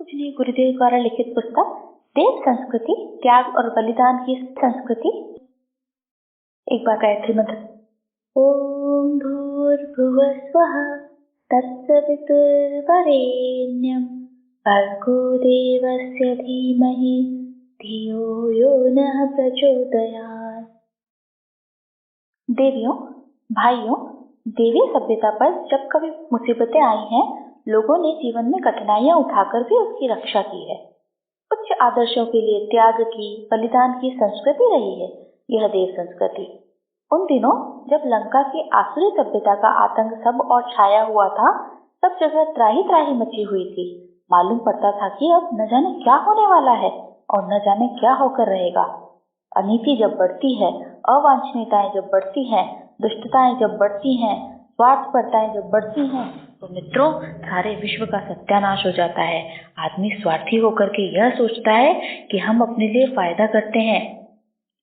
कुछ नहीं, गुरुदेव द्वारा लिखित पुस्तक देव संस्कृति, त्याग और बलिदान की संस्कृति। एक बार गायत्री मंत्र। ओम भूर्भुवः स्वः तत्सवितुर्वरेण्यं भर्गो देवस्य धीमहि धियो यो नः प्रचोदयात्। देवियों, भाइयों, देवी सभ्यता पर जब कभी मुसीबतें आई हैं, लोगों ने जीवन में कठिनाइयां उठाकर भी उसकी रक्षा की है। उच्च आदर्शों के लिए त्याग की, बलिदान की संस्कृति रही है यह देव संस्कृति। उन दिनों जब लंका की आसुरी सभ्यता का आतंक सब और छाया हुआ था, सब जगह त्राही त्राही मची हुई थी। मालूम पड़ता था कि अब न जाने क्या होने वाला है और न जाने क्या होकर रहेगा। अनीति जब बढ़ती है, अवांछनीयताएं जब बढ़ती हैं, दुष्टताएं जब बढ़ती हैं, स्वार्थपरताएं जब बढ़ती हैं, तो मित्रों, सारे विश्व का सत्यानाश हो जाता है। आदमी स्वार्थी होकर के यह सोचता है कि हम अपने लिए फायदा करते हैं,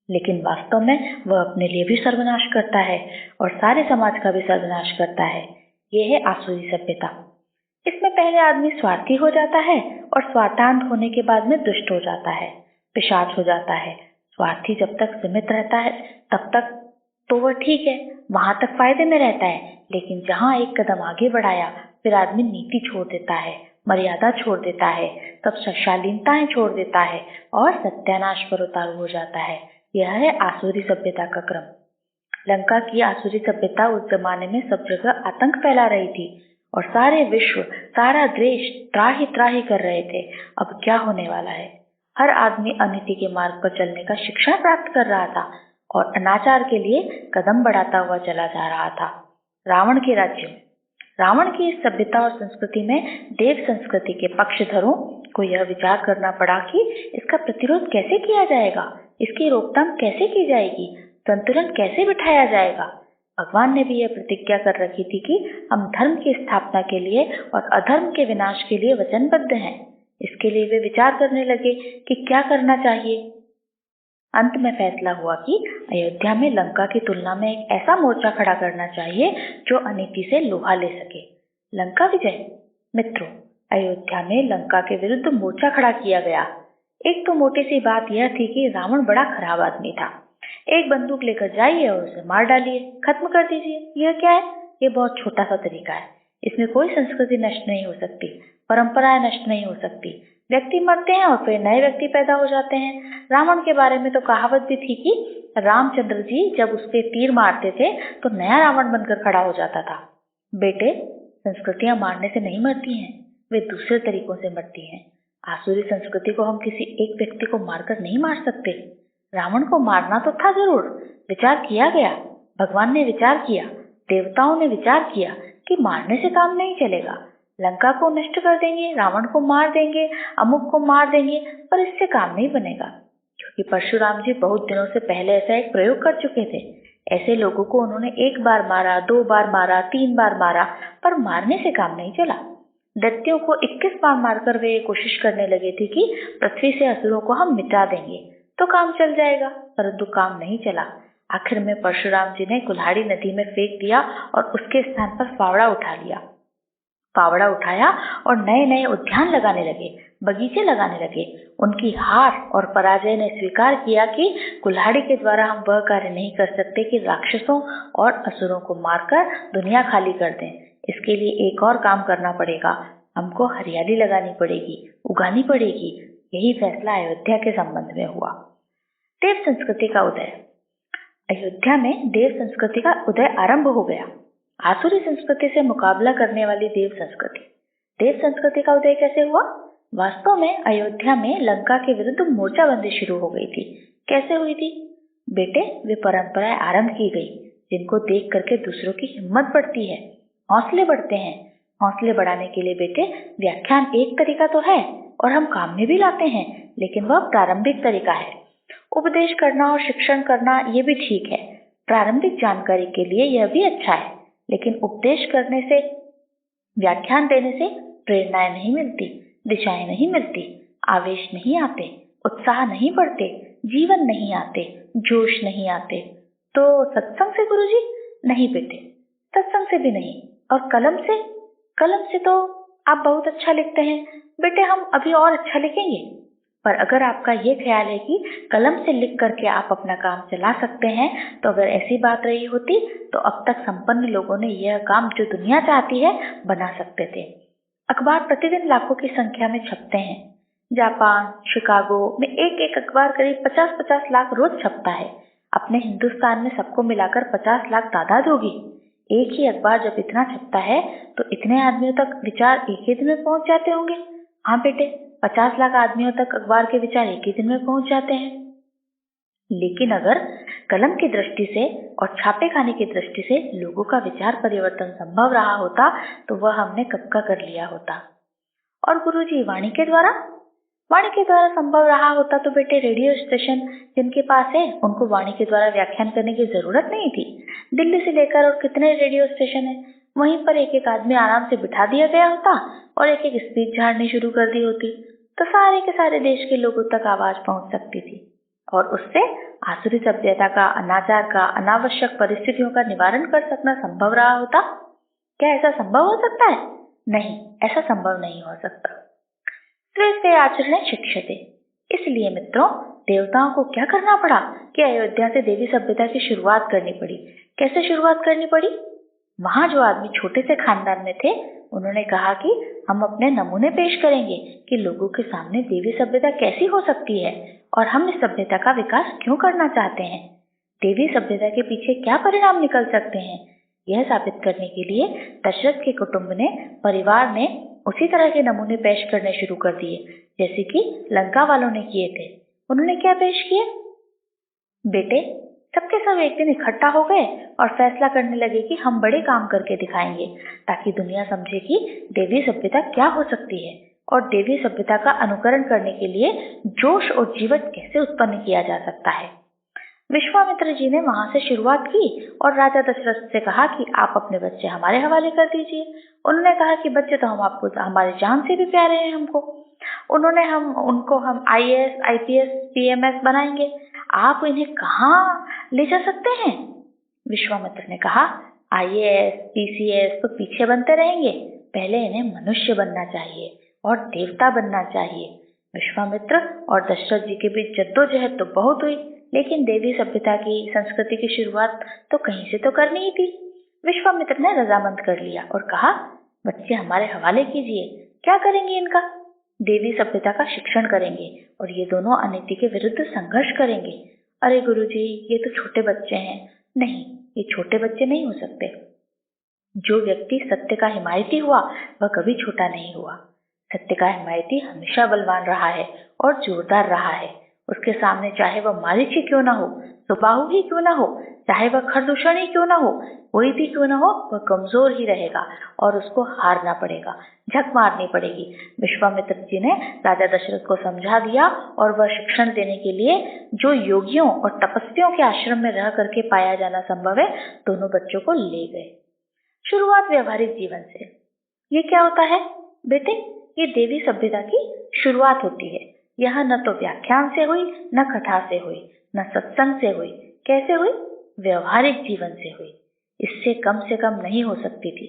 लेकिन वास्तव में वह अपने लिए भी सर्वनाश करता है और सारे समाज का भी सर्वनाश करता है। यह है आसुरी सभ्यता। इसमें पहले आदमी स्वार्थी हो जाता है और स्वार्थांत होने के बाद में दुष्ट हो जाता है, पिशाच हो जाता है। स्वार्थी जब तक सीमित रहता है तब तक तो वह ठीक है, वहां तक फायदे में रहता है, लेकिन जहां एक कदम आगे बढ़ाया फिर आदमी नीति छोड़ देता है, मर्यादा छोड़ देता है, तब शालीनताएं छोड़ देता है और सत्यानाश पर उतारू हो जाता है। यह है आसुरी सभ्यता का क्रम। लंका की आसुरी सभ्यता उस जमाने में सब जगह आतंक फैला रही थी और सारे विश्व, सारा देश त्राही त्राही कर रहे थे। अब क्या होने वाला है? हर आदमी अनीति के मार्ग पर चलने का शिक्षा प्राप्त कर रहा था और अनाचार के लिए कदम बढ़ाता हुआ चला जा रहा था। रावण के राज्य में, रावण की इस सभ्यता और संस्कृति में देव संस्कृति के पक्षधरों को यह विचार करना पड़ा कि इसका प्रतिरोध कैसे किया जाएगा, इसकी रोकथाम कैसे की जाएगी, संतुलन कैसे बिठाया जाएगा। भगवान ने भी यह प्रतिज्ञा कर रखी थी कि हम धर्म की स्थापना के लिए और अधर्म के विनाश के लिए वचनबद्ध हैं। इसके लिए वे विचार करने लगे कि क्या करना चाहिए। अंत में फैसला हुआ कि अयोध्या में लंका की तुलना में एक ऐसा मोर्चा खड़ा करना चाहिए जो अनीति से लोहा ले सके। लंका विजय। मित्रों, अयोध्या में लंका के विरुद्ध मोर्चा खड़ा किया गया। एक तो मोटी सी बात यह थी कि रावण बड़ा खराब आदमी था। एक बंदूक लेकर जाइए और उसे मार डालिए, खत्म कर दीजिए। यह क्या है? ये बहुत छोटा सा तरीका है। इसमें कोई संस्कृति नष्ट नहीं हो सकती, परंपराएं नष्ट नहीं हो सकती। व्यक्ति मरते हैं और फिर नए व्यक्ति पैदा हो जाते हैं। रावण के बारे में तो कहावत भी थी कि रामचंद्र जी जब उसके तीर मारते थे तो नया रावण बनकर खड़ा हो जाता था। बेटे, संस्कृतियां मारने से नहीं मरती हैं, वे दूसरे तरीकों से मरती हैं। आसुरी संस्कृति को हम किसी एक व्यक्ति को मारकर नहीं मार सकते। रावण को मारना तो था जरूर, विचार किया गया, भगवान ने विचार किया, देवताओं ने विचार किया कि मारने से काम नहीं चलेगा। लंका को नष्ट कर देंगे, रावण को मार देंगे, अमुक को मार देंगे, पर इससे काम नहीं बनेगा, क्योंकि परशुराम जी बहुत दिनों से पहले ऐसा एक प्रयोग कर चुके थे। ऐसे लोगों को उन्होंने 1 बार मारा, 2 बार मारा, 3 बार मारा, पर मारने से काम नहीं चला। दैत्यों को 21 बार मारकर वे कोशिश करने लगे थे कि पृथ्वी से असुरों को हम मिटा देंगे तो काम चल जाएगा, परंतु काम नहीं चला। आखिर में परशुराम जी ने कुल्हाड़ी नदी में फेंक दिया और उसके स्थान पर फावड़ा उठा लिया। फावड़ा उठाया और नए नए उद्यान लगाने लगे, बगीचे लगाने लगे। उनकी हार और पराजय ने स्वीकार किया कि कुल्हाड़ी के द्वारा हम वह कार्य नहीं कर सकते कि राक्षसों और असुरों को मारकर दुनिया खाली कर दें। इसके लिए एक और काम करना पड़ेगा, हमको हरियाली लगानी पड़ेगी, उगानी पड़ेगी। यही फैसला अयोध्या के संबंध में हुआ। देव संस्कृति का उदय। अयोध्या में देव संस्कृति का उदय आरंभ हो गया। आसुरी संस्कृति से मुकाबला करने वाली देव संस्कृति। देव संस्कृति का उदय कैसे हुआ? वास्तव में अयोध्या में लंका के विरुद्ध मोर्चाबंदी शुरू हो गई थी। कैसे हुई थी? बेटे, वे परंपराएं आरंभ की गई जिनको देख करके दूसरों की हिम्मत बढ़ती है, हौसले बढ़ते हैं। हौसले बढ़ाने के लिए बेटे व्याख्यान एक तरीका तो है और हम काम में भी लाते हैं, लेकिन वह प्रारंभिक तरीका है। उपदेश करना और शिक्षण करना ये भी ठीक है, प्रारंभिक जानकारी के लिए यह भी अच्छा है, लेकिन उपदेश करने से, व्याख्यान देने से प्रेरणाएं नहीं मिलती, दिशाएं नहीं मिलती, आवेश नहीं आते, उत्साह नहीं बढ़ते, जीवन नहीं आते, जोश नहीं आते। तो सत्संग से गुरुजी? नहीं बेटे, सत्संग से भी नहीं। और कलम से? कलम से तो आप बहुत अच्छा लिखते हैं, बेटे हम अभी और अच्छा लिखेंगे। पर अगर आपका ये ख्याल है कि कलम से लिख करके आप अपना काम चला सकते हैं, तो अगर ऐसी बात रही होती तो अब तक संपन्न लोगों ने यह काम जो दुनिया चाहती है बना सकते थे। अखबार प्रतिदिन लाखों की संख्या में छपते हैं। जापान, शिकागो में एक एक अखबार करीब 50-50 लाख रोज छपता है। अपने हिंदुस्तान में सबको मिलाकर 50 लाख तादाद होगी। एक ही अखबार जब इतना छपता है तो इतने आदमियों तक विचार एक ही दिन में पहुंच जाते होंगे। हाँ बेटे, 50 लाख आदमियों तक अखबार के विचार एक ही दिन में पहुंच जाते हैं। लेकिन अगर कलम की दृष्टि से और छापे खाने की दृष्टि से लोगों का विचार परिवर्तन संभव रहा होता तो वह हमने कब का कर लिया होता। और गुरुजी, वाणी के द्वारा संभव रहा होता तो बेटे रेडियो स्टेशन जिनके पास है उनको वाणी के द्वारा व्याख्यान करने की जरूरत नहीं थी। दिल्ली से लेकर और कितने रेडियो स्टेशन है, वहीं पर एक एक आदमी आराम से बिठा दिया गया होता और एक एक स्पीच झाड़नी शुरू कर दी होती तो सारे के सारे देश के लोगों तक आवाज पहुंच सकती थी और उससे आसुरी सभ्यता का, अनाचार का, अनावश्यक परिस्थितियों का निवारण कर सकना संभव रहा होता। क्या ऐसा संभव हो सकता है? नहीं, ऐसा संभव नहीं हो सकता। स्वे आचरणे शिक्षते। इसलिए मित्रों, देवताओं को क्या करना पड़ा कि अयोध्या से देवी सभ्यता की शुरुआत करनी पड़ी। कैसे शुरुआत करनी पड़ी? वहां जो आदमी छोटे से खानदान में थे उन्होंने कहा कि हम अपने नमूने पेश करेंगे कि लोगों के सामने देवी सभ्यता कैसी हो सकती है और हम इस सभ्यता का विकास क्यों करना चाहते हैं। देवी सभ्यता के पीछे क्या परिणाम निकल सकते हैं, यह साबित करने के लिए दशरथ के कुटुंब ने, परिवार ने उसी तरह के नमूने पेश करने शुरू कर दिए जैसे कि लंका वालों ने किए थे। उन्होंने क्या पेश किए? बेटे, सबके सब एक दिन इकट्ठा हो गए और फैसला करने लगे कि हम बड़े काम करके दिखाएंगे ताकि दुनिया समझे कि देवी सभ्यता क्या हो सकती है और देवी सभ्यता का अनुकरण करने के लिए जोश और जीवट कैसे उत्पन्न किया जा सकता है। विश्वामित्र जी ने वहां से शुरुआत की और राजा दशरथ से कहा कि आप अपने बच्चे हमारे हवाले कर दीजिए। उन्होंने कहा कि बच्चे तो हम आपको हमारे जान से भी प्यारे हैं हमको। उनको हम IAS, IPS, PMS बनाएंगे। आप इन्हें कहाँ ले जा सकते हैं? विश्वामित्र ने कहा, IAS, PCS तो पीछे बनते रहेंगे, पहले इन्हें मनुष्य बनना चाहिए और देवता बनना चाहिए। विश्वामित्र और दशरथ जी के बीच जद्दोजहद तो बहुत हुई, लेकिन देवी सभ्यता की, संस्कृति की शुरुआत तो कहीं से तो करनी ही थी। विश्वामित्र ने रजामंद कर लिया और कहा, बच्चे हमारे हवाले कीजिए। क्या करेंगे इनका? देवी सभ्यता का शिक्षण करेंगे और ये दोनों अनीति के विरुद्ध संघर्ष करेंगे। अरे गुरुजी, ये तो छोटे बच्चे हैं। नहीं, ये छोटे बच्चे नहीं हो सकते। जो व्यक्ति सत्य का हिमायती हुआ वह कभी छोटा नहीं हुआ। सत्य का हिमायती हमेशा बलवान रहा है और जोरदार रहा है। उसके सामने चाहे वह मारीच ही क्यों ना हो, सुबाहु ही क्यों ना हो, चाहे वह खरदूषण ही क्यों ना हो, कोई भी क्यों ना हो, वह कमजोर ही रहेगा और उसको हारना पड़ेगा, झक मारनी पड़ेगी। विश्वामित्र जी ने राजा दशरथ को समझा दिया और वह शिक्षण देने के लिए जो योगियों और तपस्वियों के आश्रम में रह करके पाया जाना संभव है, दोनों बच्चों को ले गए। शुरुआत व्यवहारिक जीवन से। ये क्या होता है बेटे? ये देवी सभ्यता की शुरुआत होती है। यह न तो व्याख्यान से हुई, न कथा से हुई, न सत्संग से हुई। कैसे हुई? व्यवहारिक जीवन से हुई। इससे कम से कम नहीं हो सकती थी।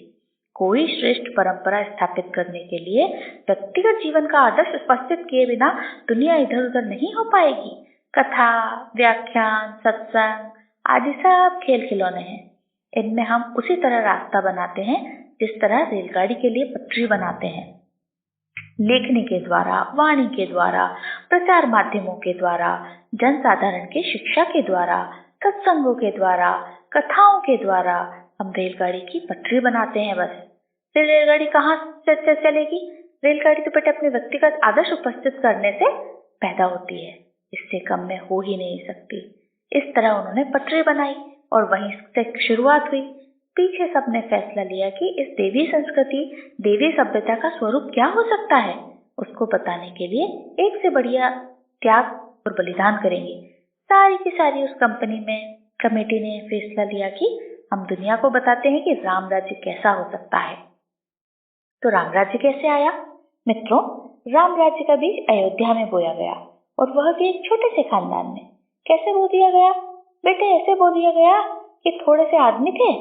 कोई श्रेष्ठ परंपरा स्थापित करने के लिए व्यक्तिगत जीवन का आदर्श उपस्थित किए बिना दुनिया इधर उधर नहीं हो पाएगी। कथा, व्याख्यान, सत्संग आदि सब खेल खिलौने हैं। इनमें हम उसी तरह रास्ता बनाते हैं जिस तरह रेलगाड़ी के लिए पटरी बनाते हैं। लेखनी के द्वारा, वाणी के द्वारा, प्रचार माध्यमों के द्वारा, जनसाधारण के शिक्षा के द्वारा, सत्संगों के द्वारा, कथाओं के द्वारा हम रेलगाड़ी की पटरी बनाते हैं बस। फिर रेलगाड़ी कहाँ से चलेगी? रेलगाड़ी तो बेटे अपने व्यक्तिगत आदर्श उपस्थित करने से पैदा होती है, इससे कम में हो ही नहीं सकती। इस तरह उन्होंने पटरी बनाई और वहीं से शुरुआत हुई। पीछे सबने फैसला लिया कि इस देवी संस्कृति, देवी सभ्यता का स्वरूप क्या हो सकता है, उसको बताने के लिए एक से बढ़िया त्याग और बलिदान करेंगे। सारी की सारी उस कमेटी ने फैसला लिया कि हम दुनिया को बताते हैं कि राम राज्य कैसा हो सकता है। तो राम राज्य कैसे आया? मित्रों, राम राज्य का बीज अयोध्या में बोया गया और वह भी एक छोटे से खानदान में। कैसे बो दिया गया? बेटे ऐसे बो दिया गया कि थोड़े से आदमी थे,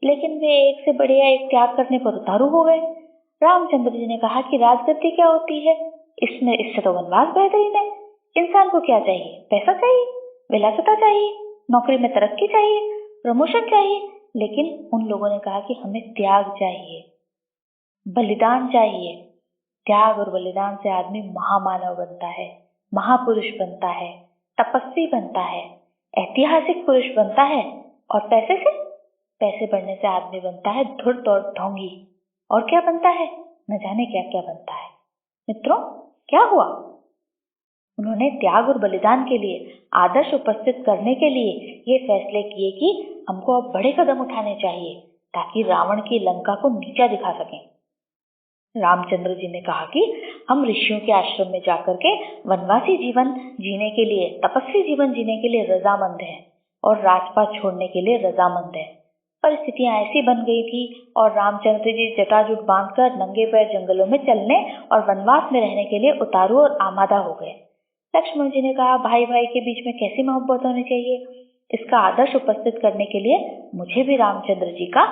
लेकिन वे एक से बढ़िया एक त्याग करने पर उतारू हो गए। रामचंद्र जी ने कहा कि राजगद्दी क्या होती है, इससे तो वनवास बेहतरीन है। इंसान को क्या चाहिए? पैसा चाहिए, विलासिता चाहिए, नौकरी में तरक्की चाहिए, प्रमोशन चाहिए। लेकिन उन लोगों ने कहा कि हमें त्याग चाहिए, बलिदान चाहिए। त्याग और बलिदान से आदमी महामानव बनता है, महापुरुष बनता है, तपस्वी बनता है, ऐतिहासिक पुरुष बनता है। और पैसे बढ़ने से आदमी बनता है धूर्त और ढोंगी। और क्या बनता है? न जाने क्या क्या बनता है। मित्रों, क्या हुआ? उन्होंने त्याग और बलिदान के लिए आदर्श उपस्थित करने के लिए ये फैसले किए कि हमको अब बड़े कदम उठाने चाहिए ताकि रावण की लंका को नीचा दिखा सकें। रामचंद्र जी ने कहा कि हम ऋषियों के आश्रम में जाकर के वनवासी जीवन जीने के लिए, तपस्वी जीवन जीने के लिए रजामंद हैं और राजपाट छोड़ने के लिए रजामंद हैं। परिस्थितियां ऐसी बन गई थी और रामचंद्र जी जटाजूट बांधकर नंगे पैर जंगलों में चलने और वनवास में रहने के लिए उतारू और आमादा हो गए। लक्ष्मण जी ने कहा, भाई भाई के बीच में कैसी मोहब्बत होनी चाहिए, इसका आदर्श उपस्थित करने के लिए मुझे भी रामचंद्र जी का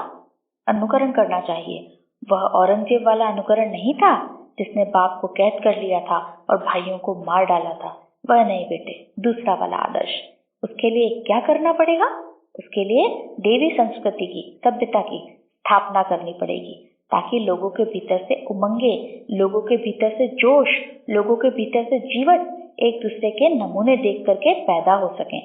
अनुकरण करना चाहिए। वह औरंगजेब वाला अनुकरण नहीं था जिसने बाप को कैद कर लिया था और भाइयों को मार डाला था। वह नहीं बेटे, दूसरा वाला आदर्श। उसके लिए क्या करना पड़ेगा? उसके लिए देवी संस्कृति की, सभ्यता की स्थापना करनी पड़ेगी ताकि लोगों के भीतर से उमंगे, लोगों के भीतर से जोश, लोगों के भीतर से जीवन एक दूसरे के नमूने देख करके पैदा हो सकें।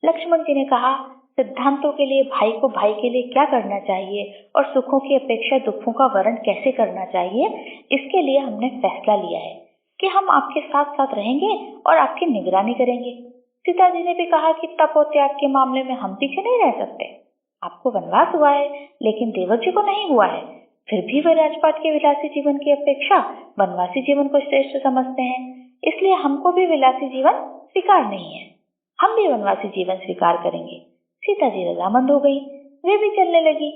लक्ष्मण जी ने कहा, सिद्धांतों के लिए भाई को भाई के लिए क्या करना चाहिए और सुखों की अपेक्षा दुखों का वर्ण कैसे करना चाहिए, इसके लिए हमने फैसला लिया है कि हम आपके साथ साथ रहेंगे और आपकी निगरानी करेंगे। सीता जी ने भी कहा कि तप और त्याग के मामले में हम पीछे नहीं रह सकते। आपको वनवास हुआ है लेकिन देवर जी को नहीं हुआ है, फिर भी वे राजपाट के विलासी जीवन की अपेक्षा वनवासी जीवन को श्रेष्ठ समझते हैं। इसलिए हमको भी विलासी जीवन स्वीकार नहीं है, हम भी वनवासी जीवन स्वीकार करेंगे। सीता जी रजामंद हो गई, वे भी चलने लगी।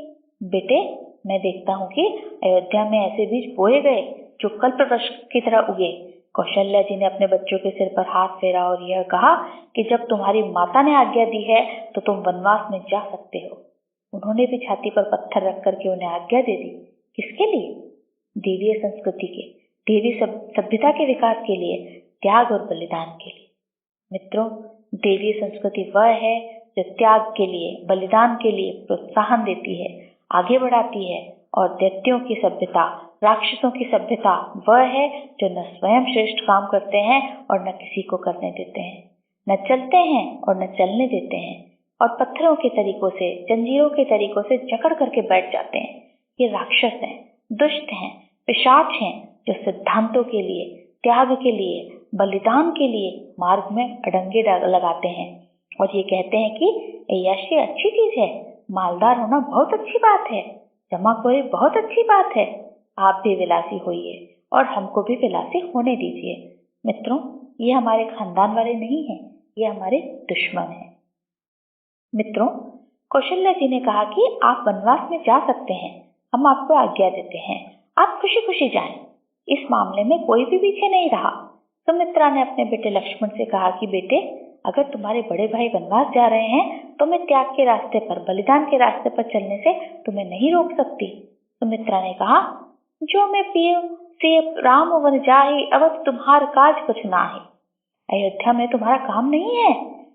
बेटे, मैं देखता हूँ कि अयोध्या में ऐसे बीज बोए गए जो कल्पवृक्ष की तरह उगे। कौशल्या जी ने अपने बच्चों के सिर पर हाथ फेरा और यह कहा कि जब तुम्हारी माता ने आज्ञा दी है तो तुम वनवास में जा सकते हो। उन्होंने भी छाती पर पत्थर रख करके उन्हें आज्ञा दे दी। किसके लिए? देवीय संस्कृति के, देवी सभ्यता के विकास के लिए, त्याग और बलिदान के लिए। मित्रों, देवीय संस्कृति वह है जो त्याग के लिए, बलिदान के लिए प्रोत्साहन देती है, आगे बढ़ाती है। और दैत्यों की सभ्यता, राक्षसों की सभ्यता वह है जो न स्वयं श्रेष्ठ काम करते हैं और न किसी को करने देते हैं, न चलते हैं और न चलने देते हैं, और पत्थरों के तरीकों से, जंजीरों के तरीकों से जकड़ करके बैठ जाते हैं। ये राक्षस हैं, दुष्ट हैं, पिशाच हैं जो सिद्धांतों के लिए, त्याग के लिए, बलिदान के लिए मार्ग में अड़ंगे लगाते हैं और ये कहते हैं कि अय्याशी अच्छी चीज है, मालदार होना बहुत अच्छी बात है, जमाखोरी बहुत अच्छी बात है। आप भी विलासी होइए और हमको भी विलासी होने दीजिए। मित्रों, ये हमारे खानदान वाले नहीं हैं, ये हमारे दुश्मन हैं। मित्रों, कौशल्या जी ने कहा कि आप वनवास में जा सकते हैं, हम आपको आज्ञा देते हैं, आप खुशी खुशी जाएं। इस मामले में कोई भी पीछे नहीं रहा। सुमित्रा ने अपने बेटे लक्ष्मण से कहा कि बेटे, अगर तुम्हारे बड़े भाई वनवास जा रहे हैं तो मैं त्याग के रास्ते पर, बलिदान के रास्ते पर चलने से तुम्हें नहीं रोक सकती। सुमित्रा ने कहा, जो मैं पियो से राम वन जाहि, अवध तुम्हार काज कुछ नाहि। अयोध्या में तुम्हारा काम नहीं है,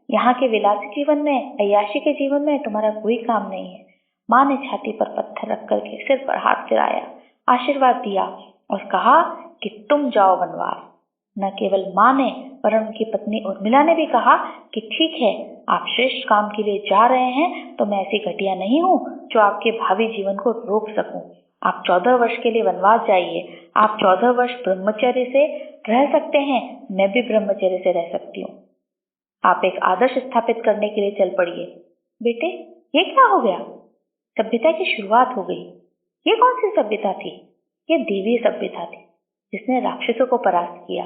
यहाँ के विलासी जीवन में, अय्याशी के जीवन में तुम्हारा कोई काम नहीं है। माँ ने छाती पर पत्थर रख करके सिर पर हाथ फिराया, आशीर्वाद दिया और कहा कि तुम जाओ वनवास। न केवल माँ ने वरन उनकी पत्नी उर्मिला ने भी कहा कि ठीक है, आप श्रेष्ठ काम के लिए जा रहे हैं तो मैं ऐसी घटिया नहीं हूँ जो आपके भावी जीवन को रोक सकूं। आप 14 वर्ष के लिए वनवास जाइए, आप 14 वर्ष ब्रह्मचर्य से रह सकते हैं, मैं भी ब्रह्मचर्य से रह सकती हूँ। आप एक आदर्श स्थापित करने के लिए चल पड़िए। बेटे, ये क्या हो गया? सभ्यता की शुरुआत हो गई। ये कौन सी सभ्यता थी? ये देवीय सभ्यता थी जिसने राक्षसों को परास्त किया।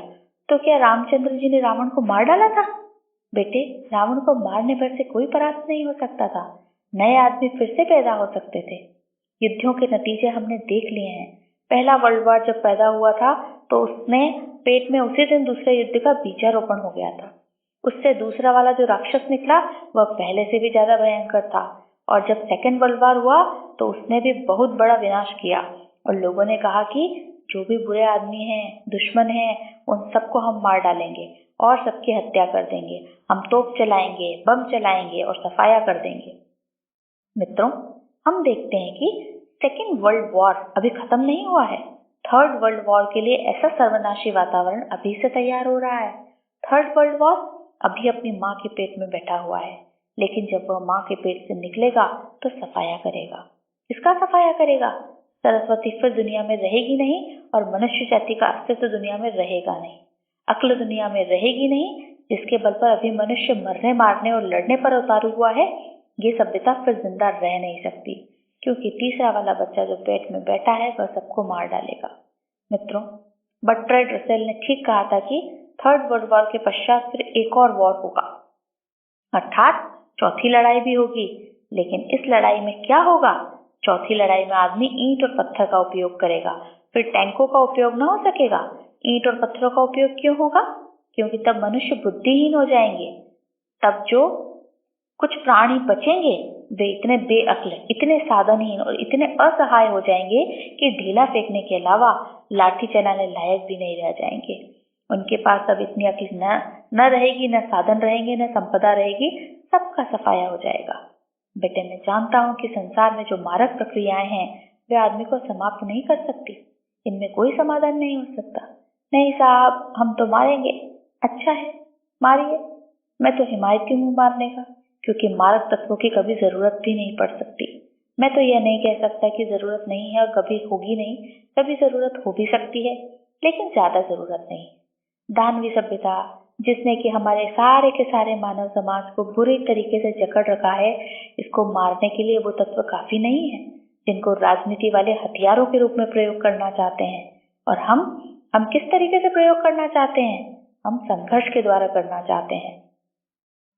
तो क्या रामचंद्र जी ने रावण को मार डाला था? बेटे, रावण को मारने पर से कोई परास्त नहीं हो सकता था, नए आदमी फिर से पैदा हो सकते थे। युद्धों के नतीजे हमने देख लिए हैं। पहला वर्ल्ड वॉर जब पैदा हुआ था तो उसने पेट में उसी दिन दूसरे युद्ध का बीजारोपण हो गया था। उससे दूसरा वाला जो राक्षस निकला वह पहले से भी ज्यादा भयंकर था, और जब सेकेंड वर्ल्ड वॉर हुआ तो उसने भी बहुत बड़ा विनाश किया। और लोगों ने कहा कि जो भी बुरे आदमी हैं, दुश्मन हैं, उन सबको हम मार डालेंगे और सबकी हत्या कर देंगे। हम तोप चलाएंगे, बम चलाएंगे और सफाया कर देंगे। मित्रों, हम देखते हैं कि सेकेंड वर्ल्ड वॉर अभी खत्म नहीं हुआ है। थर्ड वर्ल्ड वॉर के लिए ऐसा सर्वनाशी वातावरण अभी से तैयार हो रहा है। थर्ड वर्ल्ड वॉर अभी अपनी माँ के पेट में बैठा हुआ है, लेकिन जब वह माँ के पेट से निकलेगा तो सफाया करेगा। किसका सफाया करेगा? सरस्वती फिर दुनिया में रहेगी नहीं और मनुष्य जाति का अस्तित्व दुनिया में रहेगा नहीं। अक्ल दुनिया में रहेगी नहीं। जिसके बल पर अभी मनुष्य मरने, मारने और लड़ने पर उतारू हुआ है, ये सभ्यता फिर जिंदा रह नहीं सकती, क्योंकि तीसरा वाला बच्चा जो पेट में बैठा है वह सबको मार डालेगा। मित्रों, बर्ट्रैंड रसेल ने ठीक कहा था कि थर्ड वर्ल्ड वॉर के पश्चात फिर एक और वॉर होगा, अर्थात चौथी लड़ाई भी होगी। लेकिन इस लड़ाई में क्या होगा? चौथी लड़ाई में आदमी ईंट और पत्थर का उपयोग करेगा। फिर टैंकों का उपयोग न हो सकेगा। ईंट और पत्थरों का उपयोग क्यों होगा? क्योंकि तब मनुष्य बुद्धिहीन हो जाएंगे। तब जो कुछ प्राणी बचेंगे वे इतने बेअक्ल, इतने साधनहीन और इतने असहाय हो जाएंगे कि ढीला फेंकने के अलावा लाठी चलाने लायक भी नहीं रह जाएंगे। उनके पास अब इतनी अक्ल न रहेगी, न साधन रहेंगे, न संपदा रहेगी। सबका सफाया हो जाएगा। बेटे, मैं जानता हूँ कि संसार में जो मारक प्रक्रियाएं हैं वे आदमी को समाप्त नहीं कर सकती। इनमें कोई समाधान नहीं हो सकता। नहीं साहब, हम तो मारेंगे। अच्छा है, मारिए। मैं तो हिमायती हूँ मारने का, क्योंकि मारक तत्वों की कभी जरूरत भी नहीं पड़ सकती। मैं तो यह नहीं कह सकता कि जरूरत नहीं है और कभी होगी नहीं। कभी जरूरत हो भी सकती है, लेकिन ज्यादा जरूरत नहीं। दानवी सभ्यता, जिसने कि हमारे सारे के सारे मानव समाज को बुरी तरीके से जकड़ रखा है, इसको मारने के लिए वो तत्व काफी नहीं है जिनको राजनीति वाले हथियारों के रूप में प्रयोग करना चाहते हैं। और हम किस तरीके से प्रयोग करना चाहते हैं? हम संघर्ष के द्वारा करना चाहते हैं,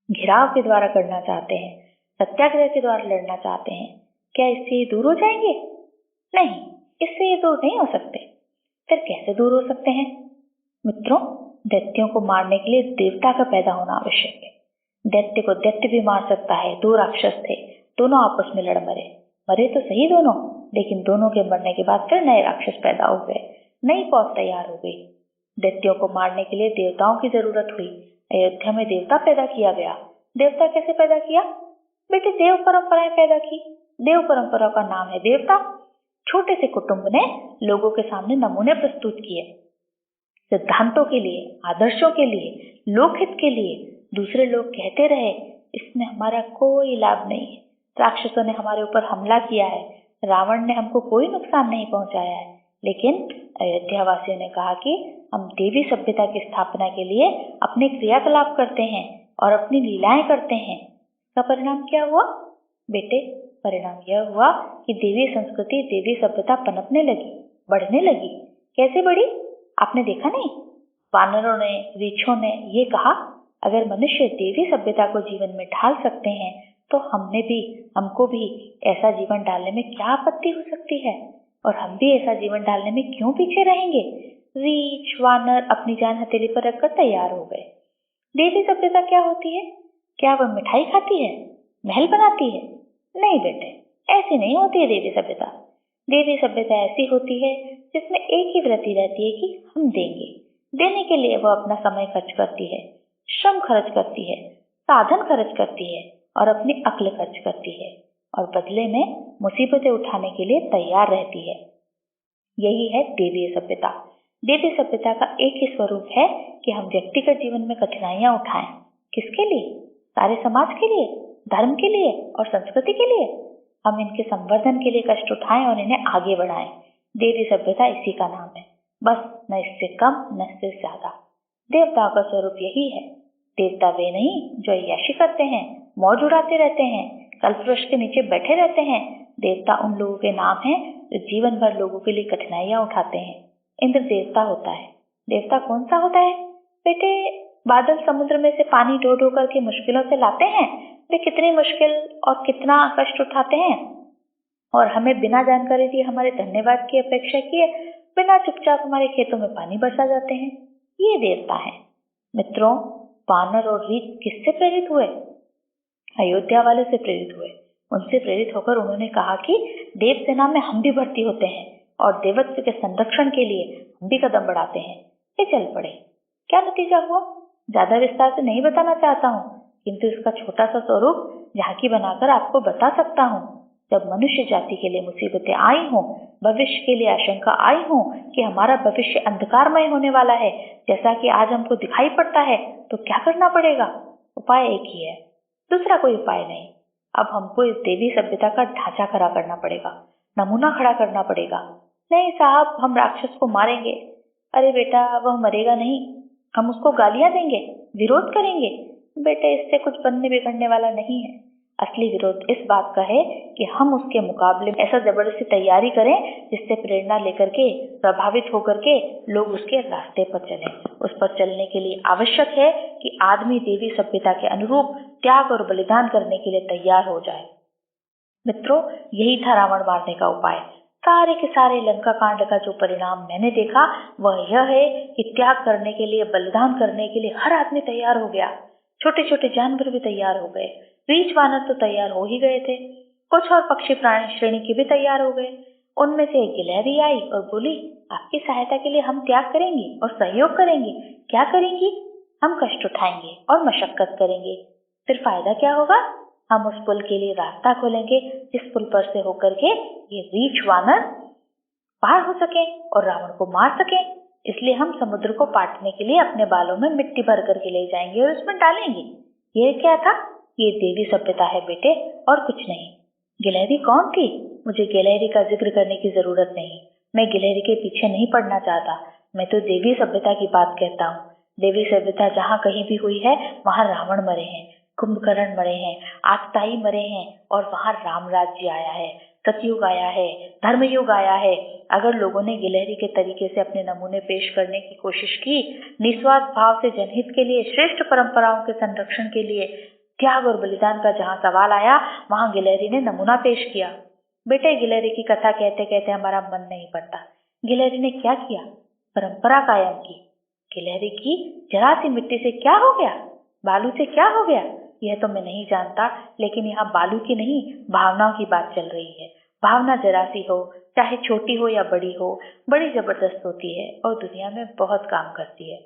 घिराव के द्वारा करना चाहते हैं, सत्याग्रह के द्वारा लड़ना चाहते हैं। क्या इससे ये दूर हो जाएंगे? नहीं, इससे ये दूर नहीं हो सकते। फिर कैसे दूर हो सकते हैं? मित्रों, दैत्यों को मारने के लिए देवता का पैदा होना आवश्यक है। दैत्य को दैत्य भी मार सकता है। 2 राक्षस थे, दोनों आपस में लड़ मरे तो सही दोनों, लेकिन दोनों के मरने के बाद फिर नए राक्षस पैदा हो गए, नई फौज तैयार हो गई। दैत्यों को मारने के लिए देवताओं की जरूरत हुई। अयोध्या में देवता पैदा किया गया। देवता कैसे पैदा किया? बेटे, देव परंपराएं पैदा की। देव परंपरा का नाम है देवता। छोटे से कुटुंब ने लोगों के सामने नमूने प्रस्तुत किए, सिद्धांतों के लिए, आदर्शों के लिए, लोकहित के लिए। दूसरे लोग कहते रहे, इसमें हमारा कोई लाभ नहीं है। राक्षसों ने हमारे ऊपर हमला किया है, रावण ने हमको कोई नुकसान नहीं पहुंचाया है। लेकिन अयोध्या वासियों ने कहा कि हम देवी सभ्यता की स्थापना के लिए अपने क्रियाकलाप करते हैं और अपनी लीलाएं करते हैं। इसका परिणाम क्या हुआ? बेटे, परिणाम यह हुआ कि देवी संस्कृति, देवी सभ्यता पनपने लगी, बढ़ने लगी। कैसे बढ़ी? आपने देखा नहीं? वानरों ने, रीछों ने ये कहा, अगर मनुष्य देवी सभ्यता को जीवन में ढाल सकते हैं तो हमको भी ऐसा जीवन डालने में क्या आपत्ति हो सकती है? और हम भी ऐसा जीवन डालने में क्यों पीछे रहेंगे? रीछ, वानर अपनी जान हथेली पर रखकर तैयार हो गए। देवी सभ्यता क्या होती है? क्या वह मिठाई खाती है, महल बनाती है? नहीं बेटे, ऐसी नहीं होती है देवी सभ्यता। देवी सभ्यता ऐसी होती है जिसमें एक ही वृत्ति रहती है कि हम देंगे। देने के लिए वह अपना समय खर्च करती है, श्रम खर्च करती है, साधन खर्च करती है और अपनी अक्ल खर्च करती है, और बदले में मुसीबतें उठाने के लिए तैयार रहती है। यही है देवी सभ्यता। देवी सभ्यता का एक ही स्वरूप है कि हम व्यक्तिगत जीवन में कठिनाइयां उठाएं। किसके लिए? सारे समाज के लिए, धर्म के लिए और संस्कृति के लिए। हम इनके संवर्धन के लिए कष्ट उठाएं और इन्हें आगे बढ़ाएं। देवी सभ्यता इसी का नाम है, बस न इससे कम न इससे ज्यादा। देवताओं का स्वरूप यही है। देवता वे नहीं जो अय्याशी करते हैं, मौज उड़ाते रहते हैं, कल्पवृक्ष के नीचे बैठे रहते हैं। देवता उन लोगों के नाम हैं जो जीवन भर लोगों के लिए कठिनाइयां उठाते हैं। इंद्र देवता होता है। देवता कौन सा होता है? बेटे, बादल समुद्र में से पानी ढो ढो करके मुश्किलों से लाते हैं। वे कितनी मुश्किल और कितना कष्ट उठाते हैं, और हमें बिना जानकारी दिए हमारे धन्यवाद की अपेक्षा किए बिना चुपचाप हमारे खेतों में पानी बरसा जाते हैं। ये देवता है। मित्रों, वानर और रीछ किससे प्रेरित हुए? अयोध्या वाले से प्रेरित हुए। उनसे प्रेरित होकर उन्होंने कहा कि देव सेना में हम भी भर्ती होते हैं और देवत्व के संरक्षण के लिए हम भी कदम बढ़ाते हैं। ये चल पड़े। क्या नतीजा हुआ ज्यादा विस्तार से नहीं बताना चाहता हूँ, किंतु इसका छोटा सा स्वरूप झांकी बनाकर आपको बता सकता हूँ। जब मनुष्य जाति के लिए मुसीबतें आई हों, भविष्य के लिए आशंका आई हो कि हमारा भविष्य अंधकारमय होने वाला है, जैसा कि आज हमको दिखाई पड़ता है, तो क्या करना पड़ेगा? उपाय एक ही है, दूसरा कोई उपाय नहीं। अब हमको इस देवी सभ्यता का ढांचा खड़ा करना पड़ेगा, नमूना खड़ा करना पड़ेगा। नहीं साहब, हम राक्षस को मारेंगे। अरे बेटा, वह मरेगा नहीं, हम उसको गालियां देंगे, विरोध करेंगे। बेटे, इससे कुछ बनने बिगड़ने वाला नहीं है। असली विरोध इस बात का है कि हम उसके मुकाबले में ऐसा जबरदस्ती तैयारी करें जिससे प्रेरणा लेकर के, प्रभावित होकर के लोग उसके रास्ते पर चलें। उस पर चलने के लिए आवश्यक है कि आदमी देवी सभ्यता के अनुरूप त्याग और बलिदान करने के लिए तैयार हो जाए। मित्रों, यही था रावण मारने का उपाय। सारे के सारे लंका कांड का जो परिणाम मैंने देखा वह यह है कि त्याग करने के लिए, बलिदान करने के लिए हर आदमी तैयार हो गया। छोटे छोटे जानवर भी तैयार हो गए। रीछ वानर तो तैयार हो ही गए थे। कुछ और पक्षी प्राणी श्रेणी के भी तैयार हो गए। उनमें से एक गिलहरी आई और बोली, आपकी सहायता के लिए हम त्याग करेंगे और सहयोग करेंगे। क्या करेंगी? हम कष्ट उठाएंगे और मशक्कत करेंगे। फिर फायदा क्या होगा? हम उस पुल के लिए रास्ता खोलेंगे जिस पुल पर से होकर के ये रीछ वानर पार हो सके और रावण को मार सके। इसलिए हम समुद्र को पाटने के लिए अपने बालों में मिट्टी भर करके ले जाएंगे और उसमें डालेंगे। ये क्या था? ये देवी सभ्यता है बेटे, और कुछ नहीं। गिलहरी कौन थी? मुझे गिलहरी का जिक्र करने की जरूरत नहीं। मैं गिलहरी के पीछे नहीं पड़ना चाहता। मैं तो देवी सभ्यता की बात कहता हूँ। देवी सभ्यता जहाँ कहीं भी हुई है वहाँ रावण मरे हैं, कुंभकर्ण मरे हैं, आतताई मरे हैं, और वहाँ राम राज्य आया है, सतयुग आया है, धर्मयुग आया है। अगर लोगों ने गिलहरी के तरीके से अपने नमूने पेश करने की कोशिश की, निस्वार्थ भाव से जनहित के लिए, श्रेष्ठ परंपराओं के संरक्षण के लिए त्याग और बलिदान का जहाँ सवाल आया, वहाँ गिलहरी ने नमूना पेश किया। बेटे, गिलहरी की कथा कहते कहते हमारा मन नहीं पड़ता। गिलहरी ने क्या किया? परंपरा कायम की। गिलहरी की जरा सी मिट्टी से क्या हो गया? बालू से क्या हो गया? यह तो मैं नहीं जानता, लेकिन यहाँ बालू की नहीं, भावनाओं की बात चल रही है। भावना जरा सी हो, चाहे छोटी हो या बड़ी हो, बड़ी जबरदस्त होती है और दुनिया में बहुत काम करती है।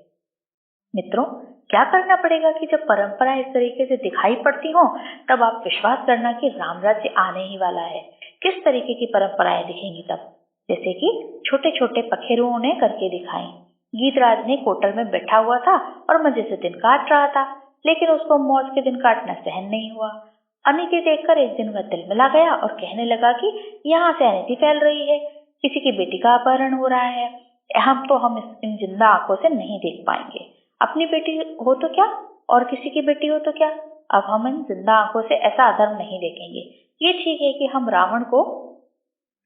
मित्रों, क्या करना पड़ेगा कि जब परंपरा इस तरीके से दिखाई पड़ती हो, तब आप विश्वास करना कि राम राज्य आने ही वाला है। किस तरीके की परंपराएं दिखेंगी तब? जैसे कि छोटे छोटे पखेरुओं ने करके दिखाई। गीतराज ने कोटल में बैठा हुआ था और मजे से दिन काट रहा था, लेकिन उसको मौज के दिन काटना सहन नहीं हुआ। अनिति देखकर एक दिन वह तिलमिला गया और कहने लगा कि यहाँ से अनिति फैल रही है, किसी की बेटी का अपहरण हो रहा है। हम इन जिंदा आंखों से नहीं देख पाएंगे। अपनी बेटी हो तो क्या और किसी की बेटी हो तो क्या, अब हम इन जिंदा आंखों से ऐसा अधर्म नहीं देखेंगे। ये ठीक है कि हम रावण को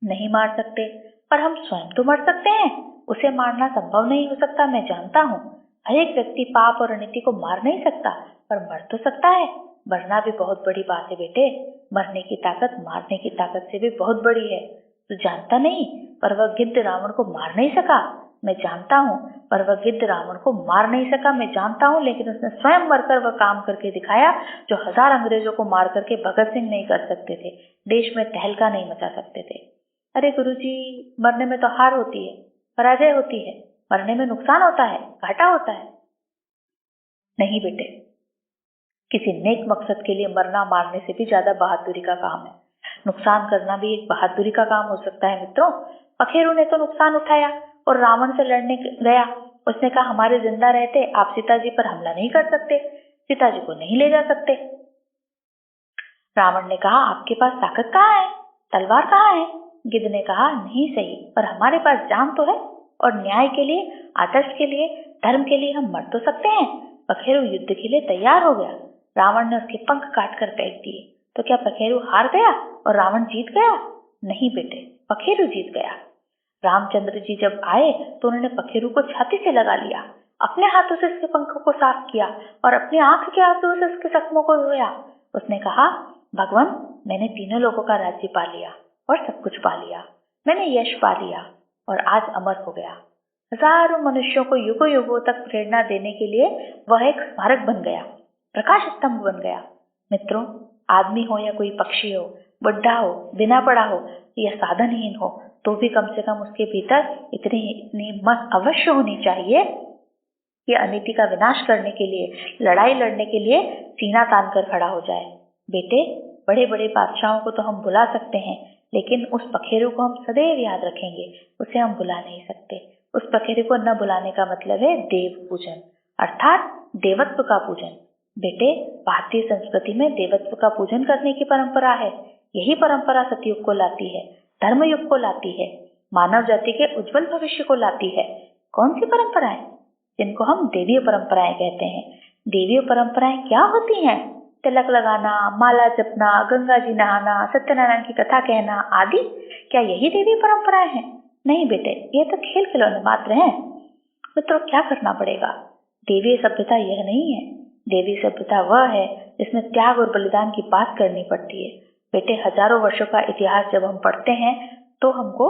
नहीं मार सकते, पर हम स्वयं तो मर सकते हैं। उसे मारना संभव नहीं हो सकता, मैं जानता हूँ। हर एक व्यक्ति पाप और अनिति को मार नहीं सकता, पर मर तो सकता है। मरना भी बहुत बड़ी बात है बेटे। मरने की ताकत मारने की ताकत से भी बहुत बड़ी है। तू जानता नहीं, पर वह गिद्ध रावण को मार नहीं सका। मैं जानता हूँ, पर वह गिद्ध रावण को मार नहीं सका, मैं जानता हूँ, लेकिन उसने स्वयं मरकर वह काम करके दिखाया जो 1000 अंग्रेजों को मार करके भगत सिंह नहीं कर सकते थे, देश में तहलका नहीं मचा सकते थे। अरे गुरुजी, मरने में तो हार होती है, पराजय होती है, मरने में नुकसान होता है, घाटा होता है। नहीं बेटे, किसी नेक मकसद के लिए मरना मारने से भी ज्यादा बहादुरी का काम है। नुकसान करना भी एक बहादुरी का काम हो सकता है मित्रों। पखेरु ने तो नुकसान उठाया और रावण से लड़ने गया। उसने कहा, हमारे जिंदा रहते आप सीता जी पर हमला नहीं कर सकते, सीता जी को नहीं ले जा सकते। रावण ने कहा, आपके पास ताकत कहाँ है, तलवार कहाँ है? गिद्ध ने कहा, नहीं सही, पर हमारे पास जान तो है, और न्याय के लिए, आदर्श के लिए, धर्म के लिए हम मर तो सकते हैं। पखेरु युद्ध के लिए तैयार हो गया। रावण ने उसके पंख काट कर फेंक दिए। तो क्या पखेरु हार गया और रावण जीत गया? नहीं बेटे, पखेरु जीत गया। रामचंद्र जी जब आए तो उन्होंने पखेरु को छाती से लगा लिया, अपने हाथों से उसके पंखों को साफ किया और अपनी आंख के आंसू से उसके जख्मों को धोया। उसने कहा, भगवान, मैंने तीनों लोगों का राज्य पा लिया और सब कुछ पा लिया। मैंने यश पा लिया और आज अमर हो गया। हजारों मनुष्यों को युगों युगों तक प्रेरणा देने के लिए वह एक स्मारक बन गया, प्रकाश स्तंभ बन गया। मित्रों, आदमी हो या कोई पक्षी हो, बुढ़ा हो, बिना पढ़ा हो या साधनहीन हो, तो भी कम से कम उसके भीतर इतनी हिम्मत अवश्य होनी चाहिए कि अनीति का विनाश करने के लिए, लड़ाई लड़ने के लिए सीना तान कर खड़ा हो जाए। बेटे, बड़े बड़े बादशाहों को तो हम बुला सकते हैं, लेकिन उस पखेरु को हम सदैव याद रखेंगे, उसे हम बुला नहीं सकते। उस पखेरु को न बुलाने का मतलब है देव पूजन, अर्थात देवत्व का पूजन। बेटे, भारतीय संस्कृति में देवत्व का पूजन करने की परंपरा है। यही परंपरा सतयुग को लाती है, धर्मयुग को लाती है, मानव जाति के उज्जवल भविष्य को लाती है। कौन सी परंपराएं? जिनको हम देवीय परंपराएं कहते हैं। देवीय परंपराएं क्या होती हैं? तिलक लगाना, माला जपना, गंगा जी नहाना, सत्यनारायण की कथा कहना आदि, क्या यही देवीय परंपराएं हैं? नहीं बेटे, ये तो खेल खिलौने मात्र हैं। मित्रों, क्या करना पड़ेगा? देवीय सभ्यता यह नहीं है। देवी सभ्यता वह है जिसमें त्याग और बलिदान की बात करनी पड़ती है। बेटे, हजारों वर्षों का इतिहास जब हम पढ़ते हैं तो हमको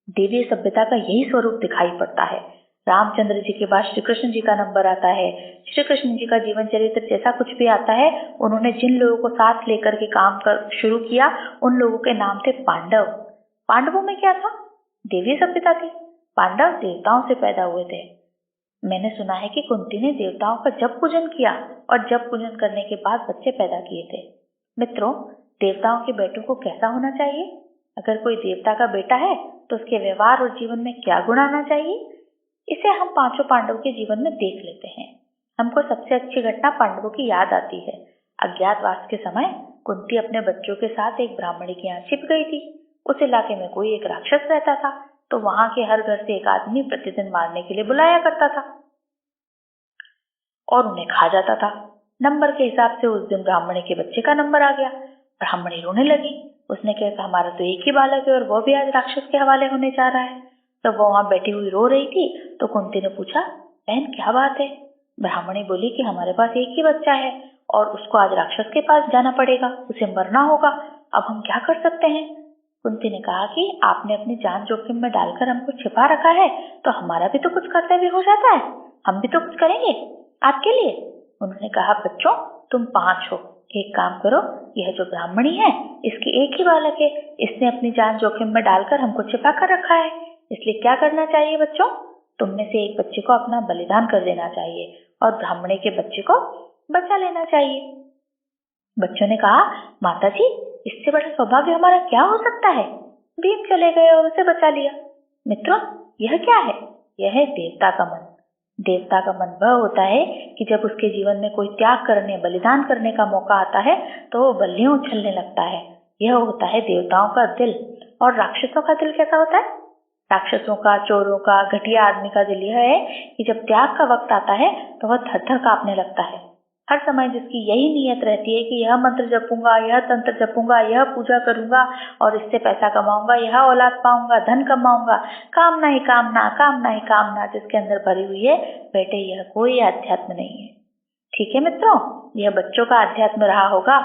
देवीय सभ्यता का यही स्वरूप दिखाई पड़ता है। रामचंद्र जी के बाद श्री कृष्ण जी का नंबर आता है। श्री कृष्ण जी का जीवन चरित्र जैसा कुछ भी आता है, उन्होंने जिन लोगों को साथ लेकर के काम शुरू किया, उन लोगों के नाम थे पांडव। पांडवों में क्या था? देवीय सभ्यता थी। पांडव देवताओं से पैदा हुए थे। मैंने सुना है कि कुंती ने देवताओं का जप पूजन किया और जप पूजन करने के बाद बच्चे पैदा किए थे। मित्रों, देवताओं के बेटों को कैसा होना चाहिए? अगर कोई देवता का बेटा है तो उसके व्यवहार और जीवन में क्या गुण आना चाहिए? इसे हम पांचों पांडवों के जीवन में देख लेते हैं। हमको सबसे अच्छी घटना पांडवों की याद आती है। अज्ञातवास के समय कुंती अपने बच्चों के साथ एक ब्राह्मणी के यहाँ छिप गई थी। उस इलाके में कोई एक राक्षस रहता था, तो वहां के हर घर से एक आदमी प्रतिदिन मारने के लिए बुलाया करता था और उन्हें खा जाता था। नंबर के हिसाब से उस दिन ब्राह्मणी के बच्चे का नंबर आ गया। ब्राह्मणी रोने लगी। उसने कहा, हमारा तो एक ही बालक है और वो भी आज राक्षस के हवाले होने जा रहा है। तो वो वहां बैठी हुई रो रही थी, तो कुंती ने पूछा, बहन क्या बात है? ब्राह्मणी बोली कि हमारे पास एक ही बच्चा है और उसको आज राक्षस के पास जाना पड़ेगा, उसे मरना होगा, अब हम क्या कर सकते हैं? कुंती ने कहा कि आपने अपनी जान जोखिम में डालकर हमको छिपा रखा है, तो हमारा भी तो कुछ कर्तव्य हो जाता है, हम भी तो कुछ करेंगे आपके लिए। उन्होंने कहा, बच्चों तुम 5 हो, एक काम करो, यह जो ब्राह्मणी है इसकी एक ही बालक है, इसने अपनी जान जोखिम में डालकर हमको छिपा कर रखा है, इसलिए क्या करना चाहिए बच्चों? तुम में से एक बच्चे को अपना बलिदान कर देना चाहिए और ब्राह्मणी के बच्चे को बचा लेना चाहिए। बच्चों ने कहा, माता जी इससे बड़ा सौभाग्य हमारा क्या हो सकता है? भीम चले गए और उसे बचा लिया। मित्रों, यह क्या है? यह है देवता का मन। देवता का मन वह होता है कि जब उसके जीवन में कोई त्याग करने, बलिदान करने का मौका आता है तो वो बल्लियां उछलने लगता है। यह होता है देवताओं का दिल। और राक्षसों का दिल कैसा होता है? राक्षसों का, चोरों का, घटिया आदमी का दिल यह है कि जब त्याग का वक्त आता है तो वह थर-थर कांपने लगता है। हर समय जिसकी यही नीयत रहती है कि यह मंत्र जपूंगा, यह तंत्र जपूंगा, यह पूजा करूंगा और इससे पैसा कमाऊंगा, यह औलाद पाऊंगा, धन कमाऊंगा, कामना ही कामना, कामना ही कामना जिसके अंदर भरी हुई है, बेटे यह कोई अध्यात्म नहीं है। ठीक है मित्रों, यह बच्चों का अध्यात्म रहा होगा।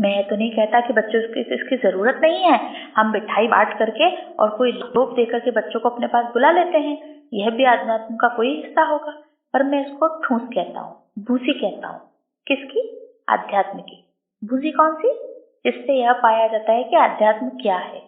मैं ये तो नहीं कहता कि बच्चों को इसकी जरूरत नहीं है। हम मिठाई बांट करके और कोई लोभ देकर के बच्चों को अपने पास बुला लेते हैं, यह भी अध्यात्म का कोई हिस्सा होगा। पर मैं इसको ठूस कहता हूँ, भूसी कहता हूँ। किसकी? अध्यात्म की। भूसी कौन सी? जिससे यह पाया जाता है कि अध्यात्म क्या है।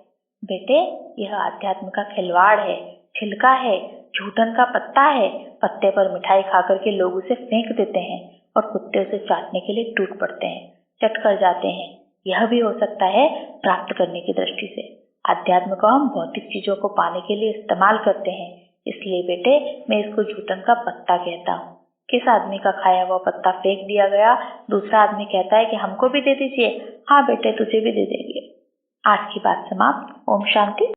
बेटे, यह अध्यात्म का खिलवाड़ है, छिलका है, झूठन का पत्ता है। पत्ते पर मिठाई खा करके लोग उसे फेंक देते हैं और कुत्ते उसे चाटने के लिए टूट पड़ते हैं, चट कर जाते हैं। यह भी हो सकता है प्राप्त करने की दृष्टि से। अध्यात्म को हम भौतिक चीजों को पाने के लिए इस्तेमाल करते हैं, इसलिए बेटे मैं इसको झूठन का पत्ता कहता हूँ। किस आदमी का खाया हुआ पत्ता फेंक दिया गया, दूसरा आदमी कहता है कि हमको भी दे दीजिए। हाँ बेटे, तुझे भी दे देंगे। आज की बात समाप्त। ओम शांति।